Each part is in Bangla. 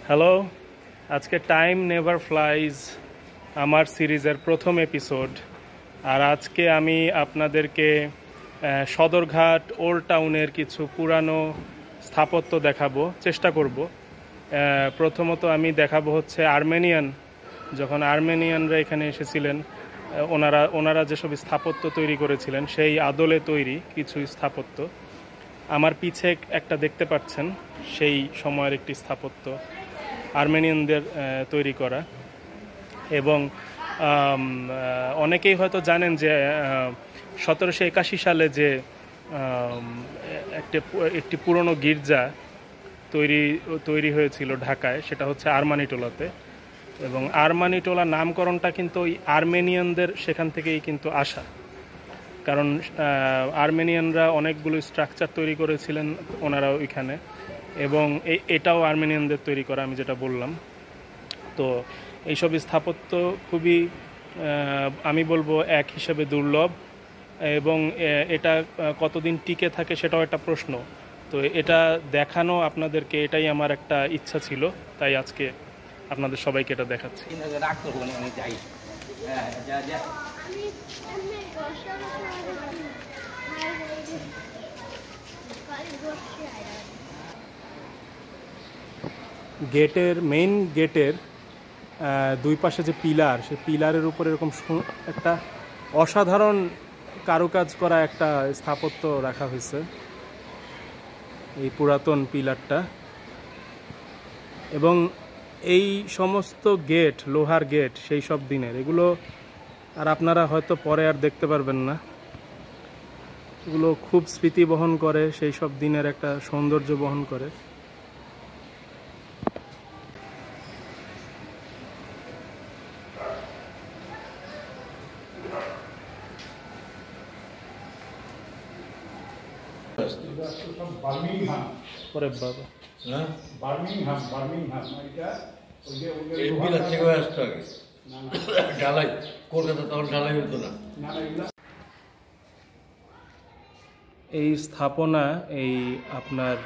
হ্যালো, আজকে টাইম নেভার ফ্লাইজ আমার সিরিজের প্রথম এপিসোড। আর আজকে আমি আপনাদেরকে সদরঘাট ওল্ড টাউনের কিছু পুরানো স্থাপত্য দেখাবো, চেষ্টা করব। প্রথমত আমি দেখাবো হচ্ছে যখন আর্মেনিয়ানরা এখানে এসেছিলেন, ওনারা যেসব স্থাপত্য তৈরি করেছিলেন সেই আদলে তৈরি কিছু স্থাপত্য। আমার পিছে একটা দেখতে পাচ্ছেন সেই সময়ের একটি স্থাপত্য, আর্মেনিয়ানদের তৈরি করা। এবং অনেকেই হয়তো জানেন যে 1781 সালে যে একটি পুরনো গির্জা তৈরি হয়েছিল ঢাকায়, সেটা হচ্ছে আরমানিটোলাতে। এবং আরমানিটোলা নামকরণটা কিন্তু ওই আর্মেনিয়ানদের সেখান থেকেই কিন্তু আসা, কারণ আর্মেনিয়ানরা অনেকগুলো স্ট্রাকচার তৈরি করেছিলেন ওনারা ওইখানে, এবং এটাও আর্মেনিয়ানদের তৈরি করা, আমি যেটা বললাম। তো এইসব স্থাপত্য খুবই আমি বলবো এক হিসেবে দুর্লভ, এবং এটা কতদিন টিকে থাকে সেটাও একটা প্রশ্ন। তো এটা দেখানো আপনাদেরকে, এটাই আমার একটা ইচ্ছা ছিল, তাই আজকে আপনাদের সবাইকে এটা দেখাচ্ছি। মেইন গেটের দুই পাশে যে পিলার, সেই পিলারের উপর এরকম একটা অসাধারণ কারুকাজ করা একটা স্থাপত্য রাখা হয়েছে, এই পুরাতন পিলারটা। এবং এই সমস্ত গেট, লোহার গেট সেই সব দিনের, এগুলো আর আপনারা হয়তো পরে আর দেখতে পারবেন না। এগুলো খুব স্মৃতি বহন করে, সেই সব দিনের একটা সৌন্দর্য বহন করে। পরে বাবা এই স্থাপনা, এই আপনার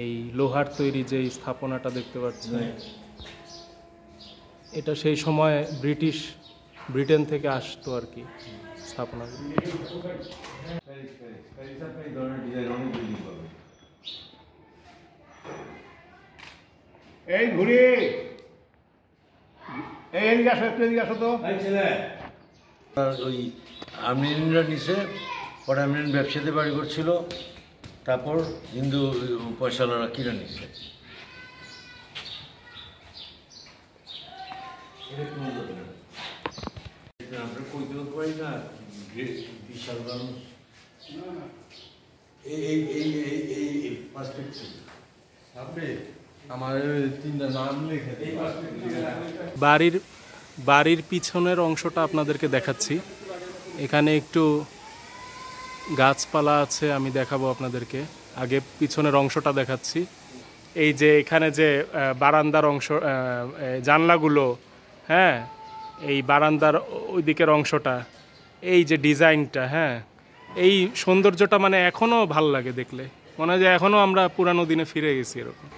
এই লোহার তৈরি যে স্থাপনাটা দেখতে পাচ্ছেন, এটা সেই সময় ব্রিটেন থেকে আসতো আর কি স্থাপনা। এই ঘুরি এদিকে আসো তো। ওই আর্মেনিয়ানরা নিচে, পরে আর্মেনিয়ান ব্যবসাতে বাড়ি করছিল, তারপর হিন্দু পয়সাওয়ালারা কিনে নিচ্ছে। আমরা কইতে পারি না বিশাল মানুষ বাড়ির পিছনের অংশটা আপনাদেরকে দেখাচ্ছি। এখানে একটু গাছপালা আছে, আমি দেখাবো আপনাদেরকে। আগে পিছনের অংশটা দেখাচ্ছি। এই যে এখানে যে বারান্দার অংশ, জানলাগুলো, হ্যাঁ, এই বারান্দার ওই দিকের অংশটা, এই যে ডিজাইনটা, হ্যাঁ, এই সৌন্দর্যটা মানে এখনও ভাল লাগে দেখলে, মনে হয় যে এখনও আমরা পুরানো দিনে ফিরে গেছি এরকম।